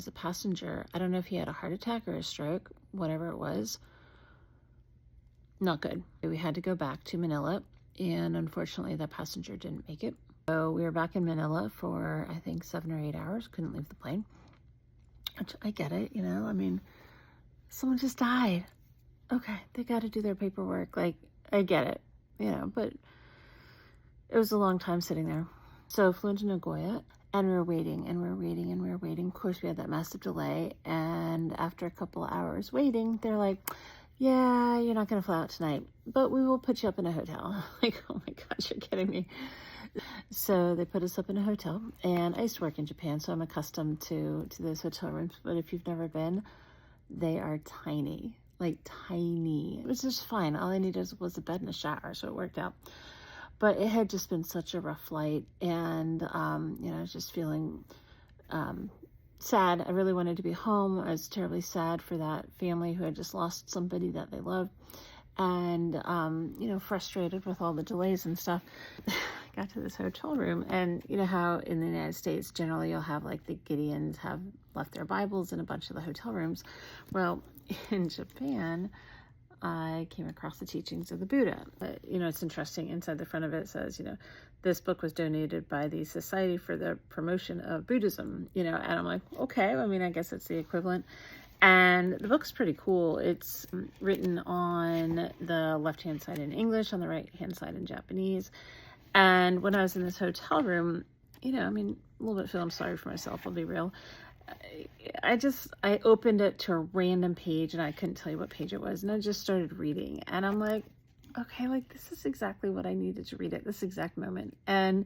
As a passenger, I don't know if he had a heart attack or a stroke, whatever it was. Not good. We had to go back to Manila, and unfortunately that passenger didn't make it. So we were back in Manila for, I think, 7 or 8 hours. Couldn't leave the plane. Which I get it, you know. I mean, someone just died. Okay, they got to do their paperwork. Like, I get it, you know, but it was a long time sitting there. So flew into Nagoya, and we were waiting and we were waiting and we were waiting. Of course, we had that massive delay. And after a couple of hours waiting, they're like, yeah, you're not going to fly out tonight, but we will put you up in a hotel. Like, oh my gosh, you're kidding me. So they put us up in a hotel, and I used to work in Japan, so I'm accustomed to those hotel rooms. But if you've never been, they are tiny, like tiny. It was just fine. All I needed was a bed and a shower, so it worked out. But it had just been such a rough flight, and you know, I was just feeling sad. I really wanted to be home. I was terribly sad for that family who had just lost somebody that they loved, and you know, frustrated with all the delays and stuff. Got to this hotel room, and you know how in the United States generally you'll have like the Gideons have left their Bibles in a bunch of the hotel rooms. Well, in Japan, I came across the teachings of the Buddha. But, you know, it's interesting. Inside the front of it says, you know, this book was donated by the Society for the Promotion of Buddhism, you know, and I'm like, okay, I mean, I guess it's the equivalent. And the book's pretty cool. It's written on the left-hand side in English, on the right-hand side in Japanese. And when I was in this hotel room, you know, I mean, a little bit feeling sorry for myself, I'll be real. I opened it to a random page, and I couldn't tell you what page it was, and I just started reading, and I'm like, okay, like this is exactly what I needed to read at this exact moment. And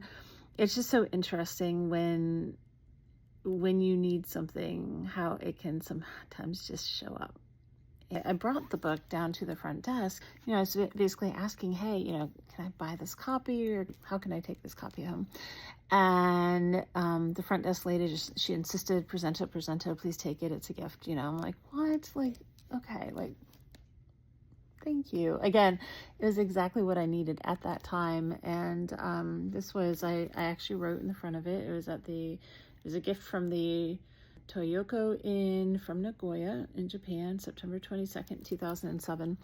it's just so interesting when you need something, how it can sometimes just show up. I brought the book down to the front desk. You know, I was basically asking, hey, you know, can I buy this copy, or how can I take this copy home? And the front desk lady she insisted, presento, please take it. It's a gift, you know. I'm like, what? Like, okay, like, thank you. Again, it was exactly what I needed at that time. And this was, I actually wrote in the front of it. It was a gift from the Toyoko Inn from Nagoya in Japan, September 22nd, 2007.